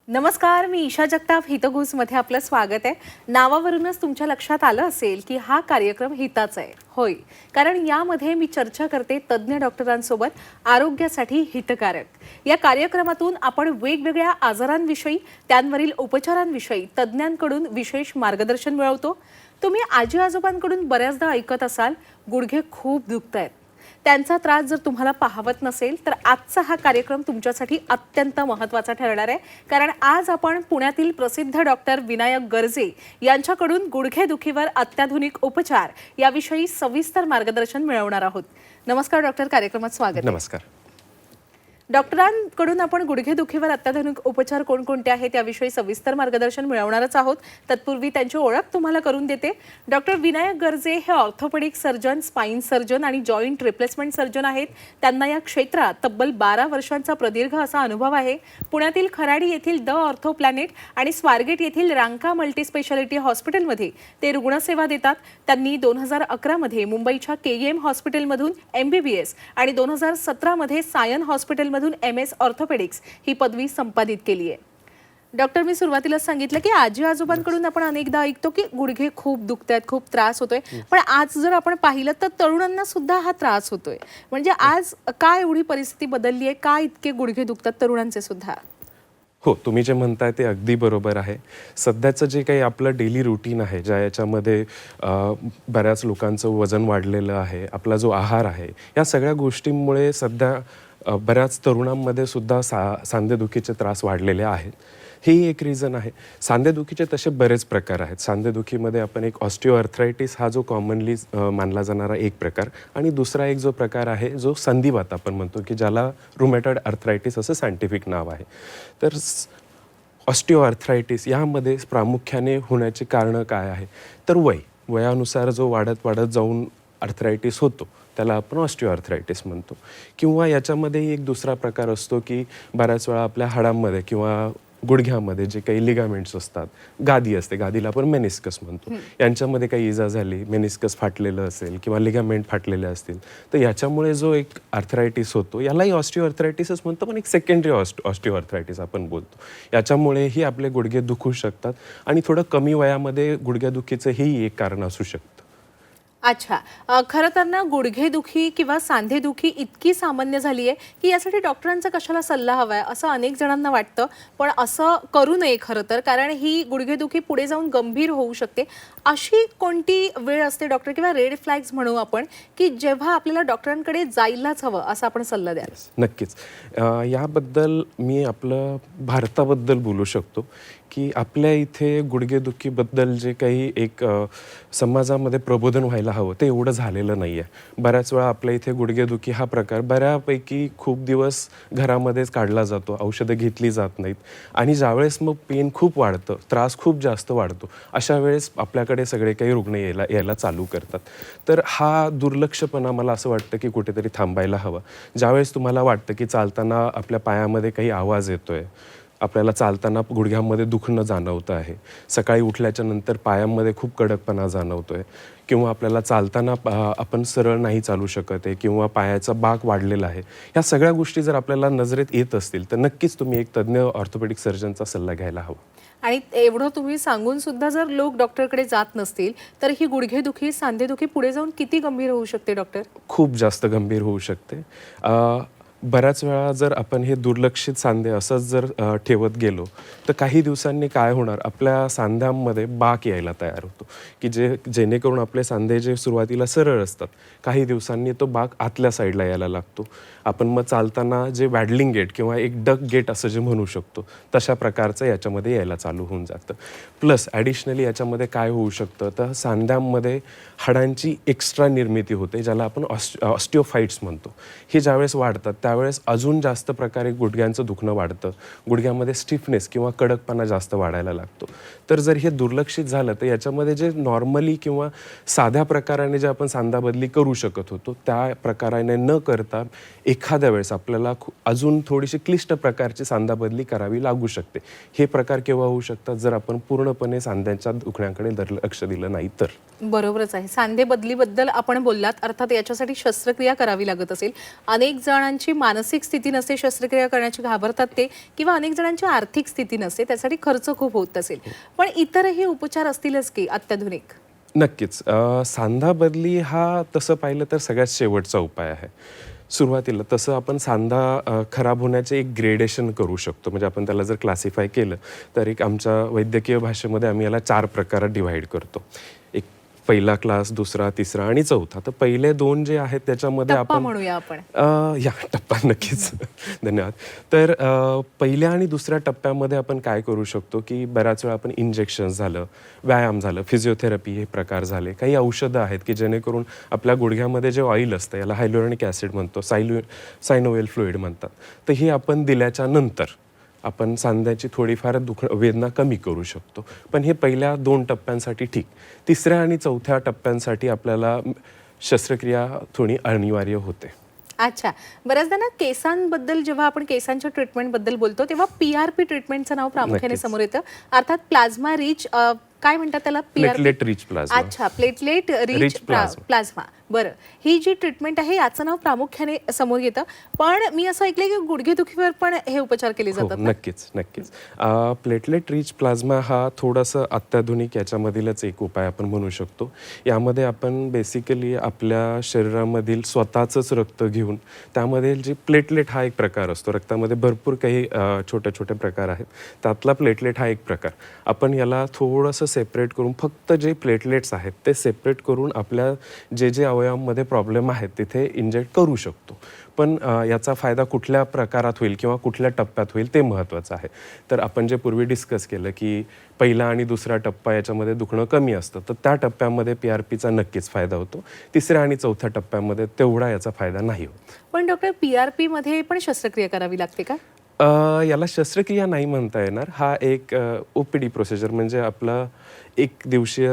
नमस्कार, मी ईशा जगताप हितगुजमध्ये आपलं स्वागत आहे. नावावरूनच तुमच्या लक्षात आलं असेल की हा कार्यक्रम हिताचा आहे. होय, कारण यामध्ये मी चर्चा करते तज्ज्ञ डॉक्टरांसोबत आरोग्यासाठी हितकारक. या कार्यक्रमातून आपण वेगवेगळ्या आजारांविषयी, त्यांवरील उपचारांविषयी तज्ज्ञांकडून विशेष मार्गदर्शन मिळवतो. तुम्ही आजी आजोबांकडून बऱ्याचदा ऐकत असाल, गुडघे खूप दुखतायत. त्यांचा त्रास जर तुम्हाला पाहवत नसेल तर आजचा हा कार्यक्रम तुमच्यासाठी अत्यंत महत्त्वाचा ठरणार आहे. कारण आज आपण पुण्यातील प्रसिद्ध डॉक्टर विनायक गर्जे यांच्याकडून गुडघेदुखीवर अत्याधुनिक उपचार याविषयी सविस्तर मार्गदर्शन मिळवणार आहोत. नमस्कार डॉक्टर, कार्यक्रमात स्वागत आहे. नमस्कार. डॉक्टरांकडून आपण गुडघेदुखीवर अत्याधुनिक उपचार कोणकोणते आहेत याविषयी सविस्तर मार्गदर्शन मिळवणारच आहोत. तत्पूर्वी त्यांची ओळख तुम्हाला करून देते. डॉक्टर विनायक गर्जे हे ऑर्थोपेडिक सर्जन, स्पाइन सर्जन आणि जॉइंट रिप्लेसमेंट सर्जन आहेत. त्यांना या क्षेत्रात तब्बल 12 वर्षांचा प्रदीर्घ असा अनुभव आहे. पुण्यातील खराडी येथील द ऑर्थो प्लॅनेट आणि स्वारगेट येथील रांका मल्टीस्पेशालिटी हॉस्पिटलमध्ये ते रुग्णसेवा देतात. त्यांनी 2011 मध्ये मुंबईच्या केईएम हॉस्पिटलमधून MBBS आणि 2017 मध्ये सायन हॉस्पिटल MS ऑर्थोपेडिक्स ही पदवी संपादित केली आहे. डॉक्टर, मी सुरुवातीला सांगितलं की आजी आजोबांकडून आपण अनेकदा ऐकतो की गुडघे खूप दुखतात, खूप त्रास होतोय. पण आज जर आपण पाहिलं तर तरुणांना सुद्धा हा त्रास होतोय. म्हणजे आज काय एवढी परिस्थिती बदलली आहे, काय इतके गुडघे दुखतात तरुणांचे सुद्धा? हो, तुम्ही जे म्हणताय ते अगदी बरोबर आहे. सध्याचं जे काही आपलं डेली रुटीन आहे, ज्या याच्यामध्ये बऱ्याच लोकांचं वजन वाढलेलं आहे, आपला जो आहार आहे, या सगळ्या गोष्टींमुळे सध्या बऱ्याच तरुणांमध्ये सुद्धा सांधेदुखीचे त्रास वाढलेले आहेत. ही एक रिझन आहे. सांधेदुखीचे तसे बरेच प्रकार आहेत. सांधेदुखीमध्ये आपण एक ऑस्टिओआर्थरायटिस हा जो कॉमनली मानला जाणारा एक प्रकार, आणि दुसरा एक जो प्रकार आहे जो संधिवात आपण म्हणतो, की ज्याला रुमॅटॉइड आर्थरायटिस असं सायंटिफिक नाव आहे. तर ऑस्टिओआर्थरायटिस यामध्ये प्रामुख्याने होण्याची कारणं काय आहे, तर वयानुसार जो वाढत जाऊन आर्थरायटिस होतो त्याला आपण ऑस्टिओआर्थरायटिस म्हणतो. किंवा याच्यामध्ये एक दुसरा प्रकार असतो की बऱ्याच वेळा आपल्या हाडांमध्ये किंवा गुडघ्यामध्ये जे काही लिगामेंट्स असतात, गादी असते, गादीला आपण मेनिस्कस म्हणतो, यांच्यामध्ये काही इजा झाली, मेनिस्कस फाटलेलं असेल किंवा लिगामेंट फाटलेले असतील, तर याच्यामुळे जो एक आर्थरायटिस होतो यालाही ऑस्टिओआर्थरायटिसच म्हणतो, पण एक सेकंडरी ऑस्टिओआर्थरायटिस आपण बोलतो. याच्यामुळेही आपले गुडघे दुखू शकतात आणि थोडं कमी वयामध्ये गुडघ्यादुखीचं ही एक कारण असू शकतं. अच्छा, खरं तर ना गुडघेदुखी किंवा सांधेदुखी इतकी सामान्य झाली आहे की यासाठी डॉक्टरांचा कशाला सल्ला हवा आहे असं अनेक जणांना वाटतं. पण असं करू नये खरं तर, कारण ही गुडघेदुखी पुढे जाऊन गंभीर होऊ शकते. अशी कोणती वेळ असते डॉक्टर, किंवा रेड फ्लॅग्स म्हणू आपण, की जेव्हा आपल्याला डॉक्टरांकडे जायलाच हवं असा आपण सल्ला द्याल? नक्कीच. याबद्दल मी आपलं भारताबद्दल बोलू शकतो की आपल्या इथे गुडघेदुखीबद्दल जे काही एक समाजामध्ये प्रबोधन व्हायला हवं ते एवढं झालेलं नाही आहे. बऱ्याच वेळा आपल्या इथे गुडघेदुखी हा प्रकार बऱ्यापैकी खूप दिवस घरामध्येच काढला जातो, औषधं घेतली जात नाहीत, आणि ज्यावेळेस मग पेन खूप वाढतं, त्रास खूप जास्त वाढतो, अशा वेळेस आपल्याकडे सगळे काही रुग्ण यायला चालू करतात. तर हा दुर्लक्षपणा मला असं वाटतं की कुठेतरी थांबायला हवा. ज्यावेळेस तुम्हाला वाटतं की चालताना आपल्या पायामध्ये काही आवाज येतोय, आपल्याला चालताना गुडघ्यांमध्ये दुखणं जाणवतं आहे, सकाळी उठल्याच्या नंतर पायांमध्ये खूप कडकपणा जाणवतोय, किंवा आपल्याला चालताना आपण सरळ नाही चालू शकत आहे, किंवा पायाचा बाक वाढलेला आहे, ह्या सगळ्या गोष्टी जर आपल्याला नजरेत येत असतील तर नक्कीच तुम्ही एक तज्ज्ञ ऑर्थोपेडिक सर्जनचा सल्ला घ्यायला हवा. आणि एवढं तुम्ही सांगून सुद्धा जर लोक डॉक्टरकडे जात नसतील तर ही गुडघेदुखी, सांधेदुखी पुढे जाऊन किती गंभीर होऊ शकते डॉक्टर? खूप जास्त गंभीर होऊ शकते. बऱ्याच वेळा जर आपण हे दुर्लक्षित सांधे असंच जर ठेवत गेलो तर काही दिवसांनी काय होणार, आपल्या सांध्यांमध्ये बाक यायला तयार होतो, की जेणेकरून आपले सांधे जे सुरुवातीला सरळ असतात, काही दिवसांनी तो बाक आतल्या साईडला यायला लागतो. आपण मग चालताना जे वॅडलिंग गेट किंवा एक डक गेट असं जे म्हणू शकतो तशा प्रकारचं याच्यामध्ये यायला चालू होऊन जातं. प्लस ॲडिशनली याच्यामध्ये काय होऊ शकतं, तर सांध्यांमध्ये हाडांची एक्स्ट्रा निर्मिती होते, ज्याला आपण ऑस्टिओफाईट्स म्हणतो. हे ज्यावेळेस वाढतात त्यावेळेस अजून जास्त प्रकारे गुडघ्यांचं दुखणं वाढतं, गुडघ्यामध्ये स्टिफनेस किंवा कडकपणा जास्त वाढायला लागतो. तर जर हे दुर्लक्षित झालं तर याच्यामध्ये जे नॉर्मली किंवा साध्या प्रकाराने जे आपण सांधाबदली करू शकत होतो त्या प्रकाराने न करता एखाद्या वेळेस आपल्याला अजून थोडीशी क्लिष्ट प्रकारची सांधाबदली करावी लागू शकते. हे प्रकार केव्हा होऊ शकतात, जर आपण पूर्णपणे सांध्यांच्या दुखण्याकडे लक्ष दिलं नाही तर. बरोबरच आहे. सांधे बदलीबद्दल आपण बोललात, अर्थात याच्यासाठी शस्त्रक्रिया करावी लागत असेल. अनेक जणांची मानसिक स्थिती नसते शस्त्रक्रिया करण्याची, घाबरतात ते, किंवा अनेक जणांची आर्थिक स्थिती नसते, त्यासाठी खर्च खूप होत असेल, पण इतरही उपचार असतीलच की अत्याधुनिक? नक्कीच. सांधा बदली हा तसं पाहिलं तर सगळ्यात शेवटचा उपाय आहे. सुरुवातीला तसं आपण सांधा खराब होण्याचे एक ग्रेडेशन करू शकतो. म्हणजे आपण त्याला जर क्लासिफाय केलं तर एक आमच्या वैद्यकीय भाषेमध्ये आम्ही याला 4 प्रकारात डिव्हाइड करतो. एक पहिला क्लास, दुसरा, तिसरा आणि चौथा. तर पहिले 2 जे आहेत त्याच्यामध्ये टप्पा आपण म्हणूया आपण. या टप्पा नक्कीच. धन्यवाद. तर पहिल्या आणि दुसऱ्या टप्प्यामध्ये आपण काय करू शकतो, की बऱ्याच वेळा आपण इंजेक्शन्स झालं, व्यायाम झालं, फिजिओथेरपी हे प्रकार झाले. काही औषधं आहेत, की जेणेकरून आपल्या गुडघ्यामध्ये जे ऑइल असतं, याला हायलोरॉनिक ॲसिड म्हणतो, सायनोव्हेल फ्लुइड म्हणतात. तर हे आपण दिल्याच्या नंतर आपण सांध्याची थोडीफार वेदना कमी करू शकतो. पण हे पहिल्या 2 टप्प्यांसाठी ठीक. तिसऱ्या आणि चौथ्या टप्प्यांसाठी आपल्याला शस्त्रक्रिया थोडी अनिवार्य होते. अच्छा, बऱ्याचदा ना केसांबद्दल जेव्हा आपण केसांच्या ट्रीटमेंटबद्दल बोलतो तेव्हा PRP ट्रीटमेंटचं नाव प्रामुख्याने नक्कीच. समोर येतं, अर्थात प्लाझ्मा रिच, काय म्हणतात त्याला, प्लेटलेट रिच प्लाझ्मा. अच्छा, platelet rich Rich plasma. Plasma. बरं, ही जी ट्रीटमेंट आहे याचं नाव प्रामुख्याने समोर येतं, पण मी असं ऐकलंय की गुडघेदुखीवर पण हे उपचार केले हो, जातात ना? नक्कीच नक्कीच. प्लेटलेट रिच प्लाझ्मा हा थोडासा अत्याधुनिक याच्यामधीलच एक उपाय आपण म्हणू शकतो. यामध्ये आपण बेसिकली आपल्या शरीरामधील स्वतःचंच रक्त घेऊन त्यामध्ये जे प्लेटलेट हा एक प्रकार असतो. रक्तामध्ये भरपूर काही छोटे छोटे प्रकार आहेत. त्यातला प्लेटलेट हा एक प्रकार. आपण याला थोडंसं सेपरेट करून फक्त जे प्लेटलेट्स आहेत ते सेपरेट करून आपल्या जे अवयवांमध्ये प्रॉब्लेम आहेत तिथे इंजेक्ट करू शकतो. पण याचा फायदा कुठल्या प्रकारात होईल किंवा कुठल्या टप्प्यात होईल ते महत्त्वाचं आहे. तर आपण जे पूर्वी डिस्कस केलं की पहिला आणि दुसरा टप्पा याच्यामध्ये दुखणं कमी असतं, तर त्या टप्प्यामध्ये PRPचा नक्कीच फायदा होतो. तिसऱ्या आणि चौथ्या टप्प्यामध्ये तेवढा याचा फायदा नाही होत. पण डॉक्टर, PRP मध्ये पण शस्त्रक्रिया करावी लागते का? याला शस्त्रक्रिया नाही म्हणता येणार. हा एक OPD प्रोसिजर म्हणजे आपला एक दिवसीय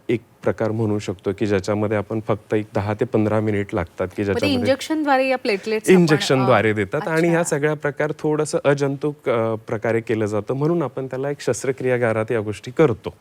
एक प्रकार म्हणू शकतो, की ज्याच्यामध्ये आपण फक्त एक 10 ते 15 मिनिट लागतात, की ज्याच्यामध्ये इंजेक्शनद्वारे या प्लेटलेट्स इंजेक्शनद्वारे देतात. आणि ह्या सगळ्या प्रकार थोडंसं अजंतुक प्रकारे केलं जातं, म्हणून आपण त्याला एक शस्त्रक्रियागारात या गोष्टी करतो.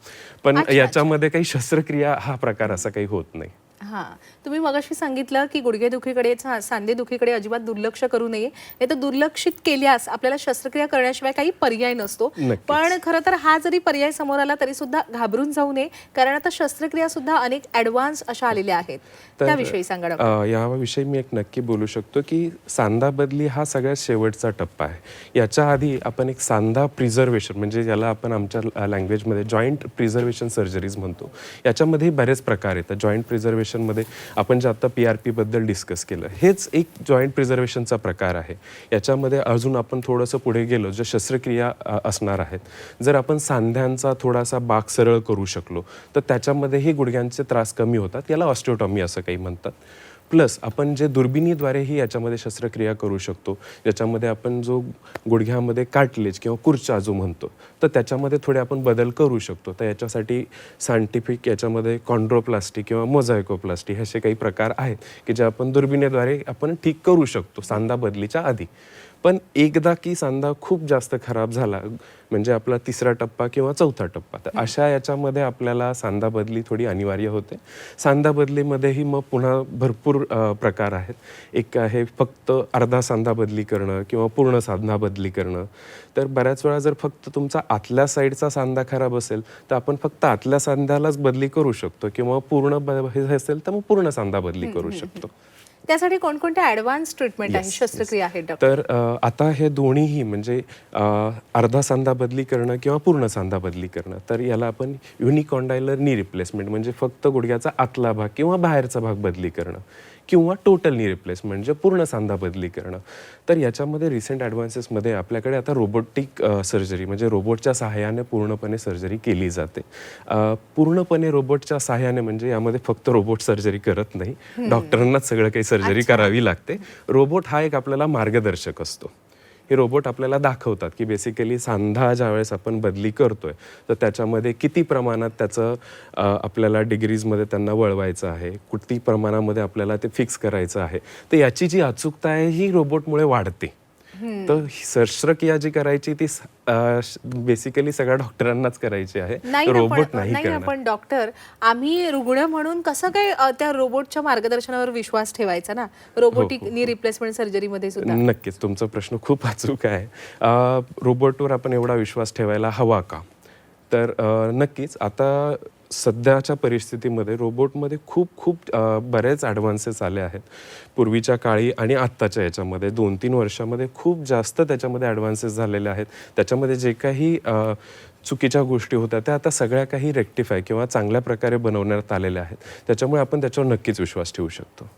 पण याच्यामध्ये काही शस्त्रक्रिया हा प्रकार असा काही होत नाही. हां, तुम्ही मगाशी सांगितलं की गुडघेदुखीकडे, सांधेदुखीकडे अजिबात दुर्लक्ष करू नये, नाही तर दुर्लक्षित केल्यास आपल्याला शस्त्रक्रिया करण्याशिवाय काही पर्याय नसतो. पण खरं तर हा जरी पर्याय समोर आला तरी सुद्धा घाबरून जाऊ नये, कारण आता शस्त्रक्रिया सुद्धा अनेक ॲडव्हान्स अशा आलेल्या आहेत. त्याविषयी सांगा डॉक्टर. याविषयी मी एक नक्की बोलू शकतो, की सांधा बदली हा सगळ्यात शेवटचा टप्पा आहे. याच्या आधी आपण एक सांधा प्रिझर्वेशन, म्हणजे याला आपण आमच्या लँग्वेजमध्ये जॉईंट प्रिझर्वेशन सर्जरीज म्हणतो. याच्यामध्ये बरेच प्रकार येतात. जॉईंट प्रिझर्वेशनमध्ये आपण जे आता PRP बद्दल डिस्कस केलं, हेच एक जॉईंट प्रिझर्वेशनचा प्रकार आहे. याच्यामध्ये अजून आपण थोडंसं पुढे गेलो, ज्या शस्त्रक्रिया असणार आहेत. जर आपण सांध्यांचा थोडासा बाक सरळ करू शकलो तर त्याच्यामध्येही गुडघ्यांचे त्रास कमी होतात. याला ऑस्टिओटॉमी असं काही म्हणतात. प्लस आपण जे दुर्बिणीद्वारेही याच्यामध्ये शस्त्रक्रिया करू शकतो, ज्याच्यामध्ये आपण जो गुडघ्यामध्ये कार्टिलेज किंवा कुर्चा जो म्हणतो, तर त्याच्यामध्ये थोडे आपण बदल करू शकतो. तर याच्यासाठी सायंटिफिक याच्यामध्ये कॉन्ड्रोप्लास्टी किंवा मोझायकोप्लास्टी हे असे काही प्रकार आहेत, की जे आपण दुर्बिणीद्वारे आपण ठीक करू शकतो सांधा बदलीच्या आधी. पण एकदा की सांधा खूप जास्त खराब झाला, म्हणजे आपला तिसरा टप्पा किंवा चौथा टप्पा, तर अशा याच्यामध्ये आपल्याला सांधा बदली थोडी अनिवार्य होते. सांधा बदलीमध्येही मग पुन्हा भरपूर प्रकार आहेत. एक आहे फक्त अर्धा सांधा बदली करणं किंवा पूर्ण सांधा बदली करणं. तर बऱ्याच वेळा जर फक्त तुमचा आतल्या साईडचा सांधा खराब असेल तर आपण फक्त आतल्या सांध्यालाच बदली करू शकतो, किंवा पूर्ण हे असेल तर मग पूर्ण सांधा बदली करू शकतो. त्यासाठी कोणकोणत्या ॲडव्हान्स ट्रीटमेंट आहे, शस्त्रक्रिया आहेत डॉक्टर? तर आता हे दोन्हीही म्हणजे अर्धा सांधा बदली करणं किंवा पूर्ण सांधा बदली करणं, तर याला आपण युनिकॉन्डायलर नी रिप्लेसमेंट, म्हणजे फक्त गुडघ्याचा आतला भाग किंवा बाहेरचा भाग बदली करणं, किंवा टोटल नी रिप्लेसमेंट म्हणजे पूर्ण सांधा बदली करणं. तर याच्यामध्ये रिसेंट ॲडव्हान्सेसमध्ये आपल्याकडे आता रोबोटिक सर्जरी, म्हणजे रोबोटच्या सहाय्याने पूर्णपणे सर्जरी केली जाते. पूर्णपणे रोबोटच्या सहाय्याने म्हणजे यामध्ये फक्त रोबोट सर्जरी करत नाही, डॉक्टरांनाच सगळं काही सर्जरी करावी लागते. रोबोट हा एक आपल्याला मार्गदर्शक असतो. हे रोबोट आपल्याला दाखवतात की बेसिकली सांधा ज्यावेळेस आपण बदली करतोय तर त्याच्यामध्ये किती प्रमाणात त्याचं आपल्याला डिग्रीजमध्ये त्यांना वळवायचं आहे, किती प्रमाणामध्ये आपल्याला ते फिक्स करायचं आहे. तर याची जी अचूकता आहे ही रोबोटमुळे वाढते. तर ही शस्त्रक्रिया जी करायची ती बेसिकली सगळ्या डॉक्टरांनाच करायची आहे, रोबोट नाही नाही ना, करणार. पण डॉक्टर आम्ही रुग्ण म्हणून कसं काय त्या रोबोटच्या मार्गदर्शनावर विश्वास ठेवायचा ना, रोबोटिक नी रिप्लेसमेंट सर्जरीमध्ये सुद्धा. नक्कीच तुमचा प्रश्न खूप अचूक आहे. रोबोटवर आपण एवढा विश्वास ठेवायला हवा का? तर नक्कीच आता सध्याच्या परिस्थितीमध्ये रोबोटमध्ये खूप खूप बरेच ॲडव्हान्सेस आले आहेत. पूर्वीच्या काळी आणि आत्ताच्या याच्यामध्ये 2-3 वर्षामध्ये खूप जास्त त्याच्यामध्ये ॲडव्हान्सेस झालेले आहेत. त्याच्यामध्ये जे काही चुकीच्या गोष्टी होत्या त्या आता सगळ्या काही रेक्टिफाय किंवा चांगल्या प्रकारे बनवण्यात आलेल्या आहेत. त्याच्यामुळे आपण त्याच्यावर नक्कीच विश्वास ठेवू शकतो.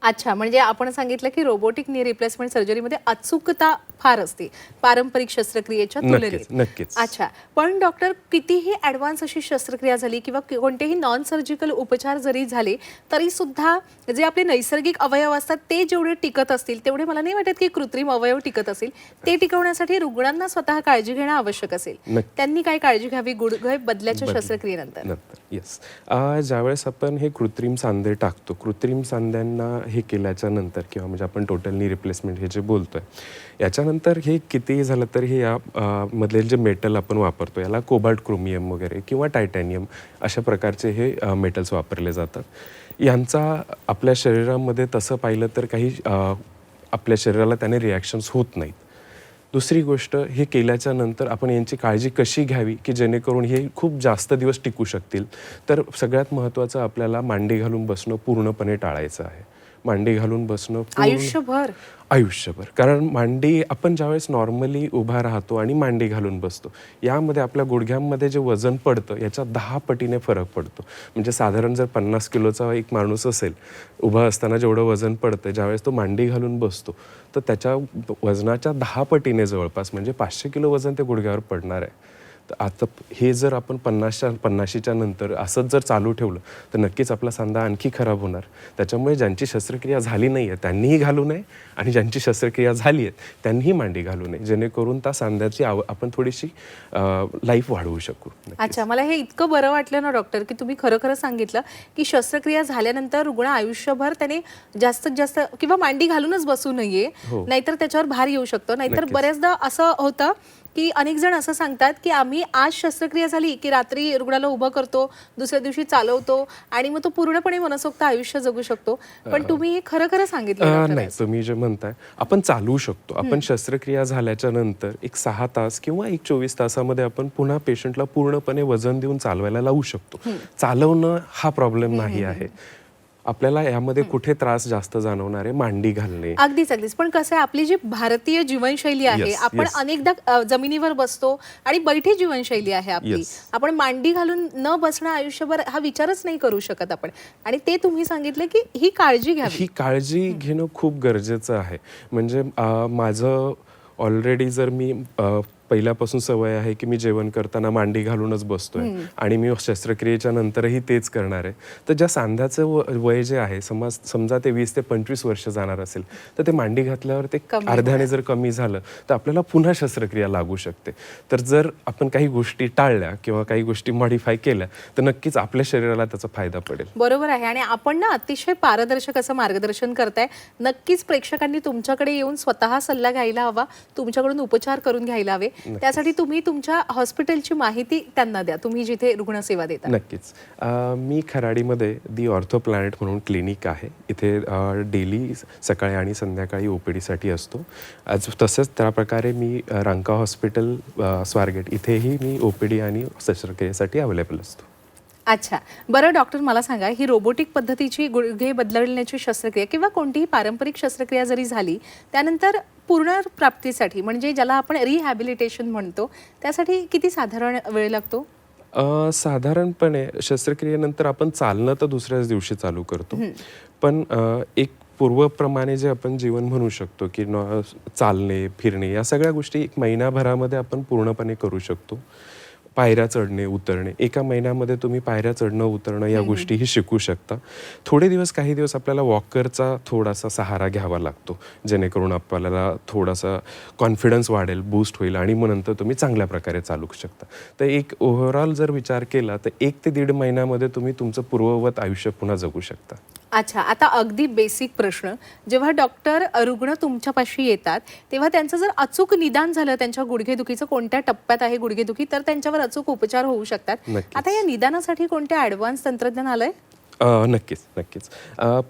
अच्छा, म्हणजे आपण सांगितलं की रोबोटिक नी रिप्लेसमेंट सर्जरीमध्ये अचूकता फार असते पारंपरिक शस्त्रक्रियेच्या तुलनेत. नक्कीच. अच्छा, पण डॉक्टर कितीही ॲडव्हान्स अशी शस्त्रक्रिया झाली किंवा कोणतेही नॉन सर्जिकल उपचार जरी झाले तरी सुद्धा जे आपले नैसर्गिक अवयव असतात ते जेवढे टिकत असतील तेवढे मला नाही वाटत की कृत्रिम अवयव टिकत असतील. ते टिकवण्यासाठी रुग्णांना स्वतः काळजी घेणं आवश्यक असेल. त्यांनी काय काळजी घ्यावी गुडघे बदल्याच्या शस्त्रक्रियेनंतर? येस, ज्यावेळेस आपण हे कृत्रिम सांधे टाकतो, कृत्रिम सांध्यांना हे केल्याच्या नंतर किंवा म्हणजे आपण टोटल नी रिप्लेसमेंट हे जे बोलतोय याच्यानंतर हे कितीही झालं तर हे या मधले जे मेटल आपण वापरतो याला कोबाल्ट, क्रोमियम वगैरे किंवा टायटॅनियम अशा प्रकारचे हे मेटल्स वापरले जातात. यांचा आपल्या शरीरामध्ये तसं पाहिलं तर काही आपल्या शरीराला त्याने रिॲक्शन्स होत नाहीत. दुसरी गोष्ट, हे केल्याच्या नंतर आपण यांची काळजी कशी घ्यावी की जेणेकरून हे खूप जास्त दिवस टिकू शकतील. तर सगळ्यात महत्त्वाचं आपल्याला मांडी घालून बसणं पूर्णपणे टाळायचं आहे. मांडी घालून बसणं आयुष्यभर. कारण मांडी आपण ज्यावेळेस नॉर्मली उभा राहतो आणि मांडी घालून बसतो यामध्ये आपल्या गुडघ्यांमध्ये जे वजन पडतं याच्या 10 पटीने फरक पडतो. म्हणजे साधारण जर 50 किलोचा एक माणूस असेल, उभा असताना जेवढं वजन पडतं ज्यावेळेस तो मांडी घालून बसतो तर त्याच्या वजनाच्या 10 पटीने जवळपास म्हणजे 500 किलो वजन ते गुडघ्यावर पडणार आहे. तर आता हे जर आपण 50च्या नंतर असंच जर चालू ठेवलं तर नक्कीच आपला सांधा आणखी खराब होणार. त्याच्यामुळे ज्यांची शस्त्रक्रिया झाली नाही आहे त्यांनीही घालू नये आणि ज्यांची शस्त्रक्रिया झाली आहे त्यांनीही मांडी घालू नये, जेणेकरून त्या सांध्याची आपण थोडीशी लाईफ वाढवू शकू. अच्छा, मला हे इतकं बरं वाटलं ना डॉक्टर की तुम्ही खरं खरं सांगितलं की शस्त्रक्रिया झाल्यानंतर रुग्ण आयुष्यभर त्याने जास्तीत जास्त किंवा मांडी घालूनच बसू नये, नाहीतर त्याच्यावर भार येऊ शकतो. नाहीतर बऱ्याचदा असं होतं की अनेक जण असं सांगतात की आम्ही आज शस्त्रक्रिया झाली की रात्री रुग्णाला उभं करतो, दुसऱ्या दिवशी चालवतो आणि मग तो पूर्णपणे मनसोक्त आयुष्य जगू शकतो. पण तुम्ही हे खरं खरं सांगितलं. नाही, तुम्ही जे म्हणताय आपण चालवू शकतो. आपण शस्त्रक्रिया झाल्याच्या नंतर एक 6 तास किंवा एक 24 तासामध्ये आपण पुन्हा पेशंटला पूर्णपणे वजन देऊन चालवायला लावू शकतो. चालवणं हा प्रॉब्लेम नाही आहे. आपल्याला यामध्ये कुठे त्रास जास्त जाणवणार आहे मांडी घालणे. अगदीच. पण कसं आहे, आपली जी भारतीय जीवनशैली आहे, आपण अनेकदा जमिनीवर बसतो आणि बैठी जीवनशैली आहे आपली. आपण मांडी घालून न बसणं आयुष्यभर हा विचारच नाही करू शकत आपण. आणि ते तुम्ही सांगितलं की ही काळजी घ्यावी. ही काळजी घेणं खूप गरजेचं आहे. म्हणजे माझं ऑलरेडी जर मी पहिल्यापासून सवय आहे की मी जेवण करताना मांडी घालूनच बसतोय आणि मी शस्त्रक्रियेच्या नंतरही तेच करणार आहे. तर ज्या सांध्याचं वय जे आहे समजा ते 20 ते 25 वर्ष जाणार असेल तर ते मांडी घातल्यावर ते अर्ध्याने जर कमी झालं तर आपल्याला पुन्हा शस्त्रक्रिया लागू शकते. तर जर आपण काही गोष्टी टाळल्या किंवा काही गोष्टी मॉडिफाय केल्या तर नक्कीच आपल्या शरीराला त्याचा फायदा पडेल. बरोबर आहे. आणि आपण ना अतिशय पारदर्शक असं मार्गदर्शन करताय. नक्कीच प्रेक्षकांनी तुमच्याकडे येऊन स्वतः सल्ला घ्यायला हवा, तुमच्याकडून उपचार करून घ्यायला हवे. त्यासाठी तुम्ही तुमच्या हॉस्पिटलची माहिती त्यांना द्या, तुम्ही जिथे रुग्णसेवा देता. नक्कीच. मी खराडीमध्ये दी ऑर्थो प्लॅनेट म्हणून क्लिनिक आहे. इथे डेली सकाळी आणि संध्याकाळी OPD साठी असतो. तसंच त्याप्रकारे मी रांका हॉस्पिटल स्वारगेट इथेही मी OPD आणि शस्त्रक्रियेसाठी अवेलेबल असतो. अच्छा, बरं डॉक्टर, मला सांगा, ही रोबोटिक पद्धतीची गुडघे बदलण्याची शस्त्रक्रिया किंवा कोणतीही पारंपरिक शस्त्रक्रिया जरी झाली त्यानंतर पुनर्प्राप्तीसाठी म्हणजे ज्याला आपण रिहॅबिलिटेशन म्हणतो त्यासाठी किती साधारण वेळ लागतो? साधारणपणे शस्त्रक्रियेनंतर आपण चालणं तर दुसऱ्याच दिवशी चालू करतो. पण एक पूर्वप्रमाणे जे आपण जीवन म्हणू शकतो की चालणे, फिरणे या सगळ्या गोष्टी 1 महिन्याभरामध्ये आपण पूर्णपणे करू शकतो. पायऱ्या चढणे उतरणे, एका महिन्यामध्ये तुम्ही पायऱ्या चढणं उतरणं या गोष्टीही शिकू शकता. थोडे दिवस काही दिवस आपल्याला वॉकरचा थोडासा सहारा घ्यावा लागतो, जेणेकरून आपल्याला थोडासा कॉन्फिडन्स वाढेल, बूस्ट होईल आणि मग नंतर तुम्ही चांगल्या प्रकारे चालू शकता. तर एक ओव्हरऑल जर विचार केला तर 1 ते 1.5 महिन्यामध्ये तुम्ही तुमचं पूर्ववत आयुष्य पुन्हा जगू शकता. अच्छा, आता अगदी बेसिक प्रश्न, जेव्हा डॉक्टर रुग्ण तुमच्यापाशी येतात तेव्हा त्यांचं जर अचूक निदान झालं त्यांच्या गुडघेदुखीचं, कोणत्या टप्प्यात आहे गुडघेदुखी, तर त्यांच्यावर अचूक उपचार होऊ शकतात. नक्कीच. आता या निदानासाठी कोणत्या ॲडव्हान्स तंत्रज्ञान आलंय? नक्कीच.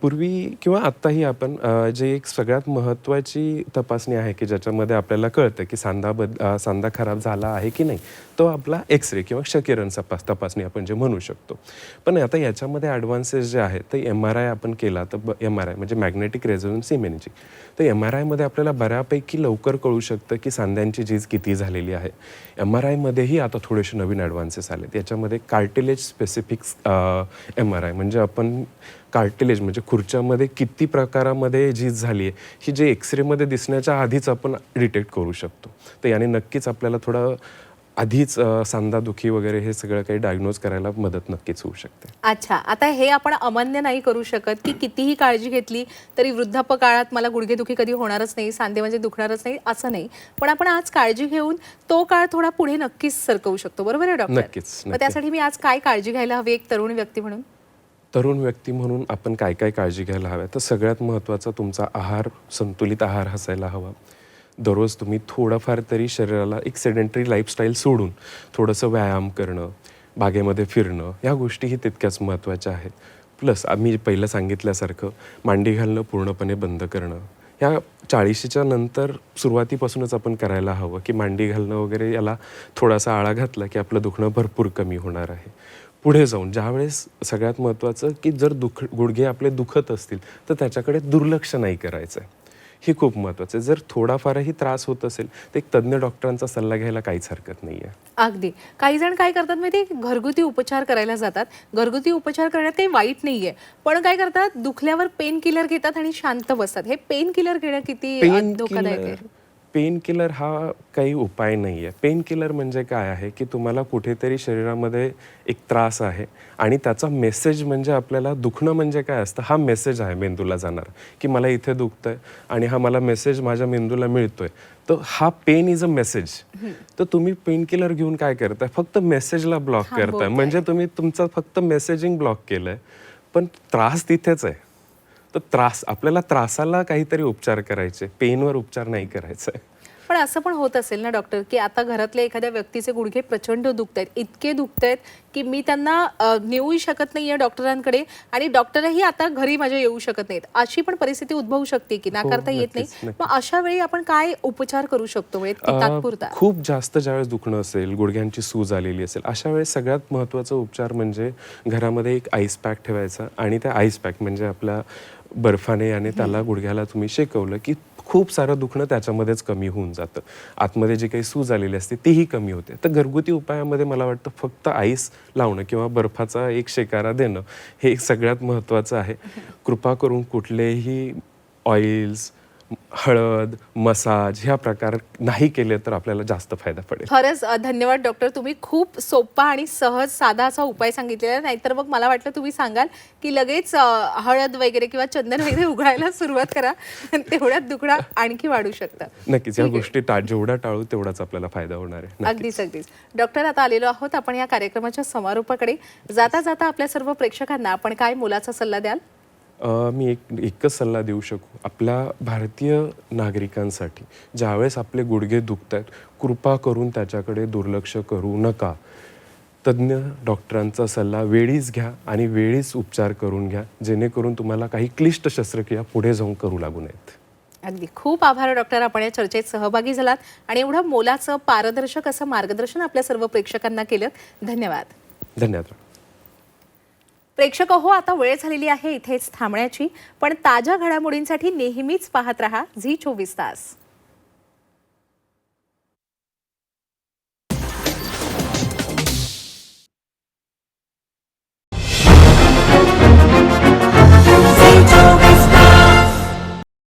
पूर्वी किंवा आत्ताही आपण जे एक सगळ्यात महत्त्वाची तपासणी आहे की ज्याच्यामध्ये आपल्याला कळतं की सांधा खराब झाला आहे की नाही, तो आपला एक्स रे किंवा क्षकिरण तपासणी आपण जे म्हणू शकतो. पण आता याच्यामध्ये ॲडव्हान्सेस जे आहेत ते MRI आपण केला तर MRI म्हणजे मॅग्नेटिक रेझोनन्स इमेजिंग. तर MRIमध्ये आपल्याला बऱ्यापैकी लवकर कळू शकतं की सांध्यांची झीज किती झालेली आहे. MRIमध्येही आता थोडेसे नवीन ॲडव्हान्सेस आलेत. याच्यामध्ये कार्टिलेज स्पेसिफिक MRI म्हणजे आपण कार्टिलेज म्हणजे खुर्च्यामध्ये किती प्रकारामध्ये झीज झाली आहे ही जे एक्सरेमध्ये दिसण्याच्या आधीच आपण डिटेक्ट करू शकतो. तर याने नक्कीच आपल्याला थोडं आधीच सांधादुखी वगैरे हे सगळं काही डायग्नोज करायला मदत नक्कीच होऊ शकते. अच्छा, आता हे आपण अमान्य नाही करू शकत की कितीही काळजी घेतली तरी वृद्धापकाळात मला गुडघेदुखी कधी होणारच नाही, सांधे म्हणजे दुखणारच नाही, असं नाही. पण आपण आज काळजी घेऊन तो काळ थोडा पुढे नक्कीच सरकवू शकतो. बरोबर आहे डॉक्टर? नक्कीच. मग त्यासाठी मी आज काय काळजी घ्यायला हवी एक तरुण व्यक्ती म्हणून? तरुण व्यक्ती म्हणून आपण काय काय काळजी घ्यायला हव्या, तर सगळ्यात महत्त्वाचा तुमचा आहार, संतुलित आहार असायला हवा. दररोज तुम्ही थोडंफार तरी शरीराला एक सेडेंटरी लाईफस्टाईल सोडून थोडंसं व्यायाम करणं, बागेमध्ये फिरणं, या गोष्टीही तितक्याच महत्त्वाच्या आहेत. प्लस आम्ही पहिलं सांगितल्यासारखं मांडी घालणं पूर्णपणे बंद करणं. या 40च्या नंतर सुरुवातीपासूनच आपण करायला हवं की मांडी घालणं वगैरे याला थोडासा आळा घातला की आपलं दुखणं भरपूर कमी होणार आहे. पुढे जाऊन ज्यावेळेस सगळ्यात महत्त्वाचं की जर गुडघे आपले दुखत असतील तर त्याच्याकडे दुर्लक्ष नाही करायचं आहे. हे खूप महत्त्वाचं आहे. जर थोडाफारही त्रास होत असेल तर एक तज्ज्ञ डॉक्टरांचा सल्ला घ्यायला काहीच हरकत नाही आहे. अगदी. काही जण काय करतात माहिती आहे, घरगुती उपचार करायला जातात. घरगुती उपचार करण्यात काही वाईट नाहीये, पण काय करतात, दुखल्यावर पेन किलर घेतात आणि शांत बसतात. हे पेन किलर घेणं किती धोकादायक आहे? पेन किलर हा काही उपाय नाही आहे. पेन किलर म्हणजे काय आहे की तुम्हाला कुठेतरी शरीरामध्ये एक त्रास आहे आणि त्याचा मेसेज म्हणजे आपल्याला दुखणं म्हणजे काय असतं, हा मेसेज आहे मेंदूला जाणार की मला इथे दुखतंय आणि हा मला मेसेज माझ्या मेंदूला मिळतोय. तर हा पेन इज अ मेसेज. तर तुम्ही पेन किलर घेऊन काय करताय, फक्त मेसेजला ब्लॉक करताय. म्हणजे तुम्ही तुमचा फक्त मेसेजिंग ब्लॉक केलंय, पण त्रास तिथेच आहे. तर आपल्याला त्रासाला काहीतरी उपचार करायचे, पेनवर उपचार नाही करायचा आहे. पण असं पण होत असेल ना डॉक्टर की आता घरातल्या एखाद्या व्यक्तीचे गुडघे प्रचंड दुखतायत, इतके दुखतायत की मी त्यांना नेऊही शकत नाहीये डॉक्टरांकडे आणि डॉक्टरही आता घरी माझ्या येऊ शकत नाहीत, अशी पण परिस्थिती उद्भवू शकते की नाकारता येत नाही. मग अशा वेळी आपण काय उपचार करू शकतो म्हणजे तात्पुरता? खूप जास्त ज्यावेळेस दुखणं असेल, गुडघ्यांची सूज आलेली असेल, अशा वेळेस सगळ्यात महत्त्वाचा उपचार म्हणजे घरामध्ये एक आईस पॅक ठेवायचा आणि त्या आईस पॅक म्हणजे आपल्या बर्फाने आणि त्याला गुडघ्याला तुम्ही शेकवलं की खूप सारं दुखणं त्याच्यामध्येच कमी होऊन जातं. आतमध्ये जी काही सूज आलेली असते तीही कमी होते. तर घरगुती उपायामध्ये मला वाटतं फक्त आईस लावणं किंवा बर्फाचा एक शेकारा देणं हे एक सगळ्यात महत्त्वाचं आहे. कृपा करून कुठलेही ऑइल्स, हळद, मसाज ह्या प्रकार नाही केले तर आपल्याला जास्त फायदा पडेल. खरंच धन्यवाद डॉक्टर, तुम्ही खूप सोपा आणि सहज साधा असा उपाय सांगितलेला. नाहीतर मग मला वाटलं तुम्ही सांगाल की लगेच हळद वगैरे किंवा चंदन वगैरे उघडायला सुरुवात करा, तेवढ्यात दुखणं आणखी वाढू शकतं. नक्कीच या गोष्टी जेवढा टाळू तेवढाच आपल्याला फायदा होणार आहे. अगदीच. डॉक्टर, आता आलेलो आहोत आपण या कार्यक्रमाच्या समारोपाकडे. जाता जाता आपल्या सर्व प्रेक्षकांना आपण काय मोलाचा सल्ला द्याल? मी एकच सल्ला देऊ शकू आपल्या भारतीय नागरिकांसाठी, ज्यावेळेस आपले गुडघे दुखत आहेत कृपा करून त्याच्याकडे दुर्लक्ष करू नका. तज्ज्ञ डॉक्टरांचा सल्ला वेळीच घ्या आणि वेळीच उपचार करून घ्या, जेणेकरून तुम्हाला काही क्लिष्ट शस्त्रक्रिया पुढे जाऊन करू लागू नयेत. अगदी खूप आभार डॉक्टर, आपण या चर्चेत सहभागी झालात आणि एवढं मोलाचं पारदर्शक असं मार्गदर्शन आपल्या सर्व प्रेक्षकांना केलं. धन्यवाद. धन्यवाद. प्रेक्षक हो, आता वेळ झालेली आहे इथेच थांबण्याची, पण ताज्या घडामोडींसाठी नेहमीच पाहत रहा झी 24 तास.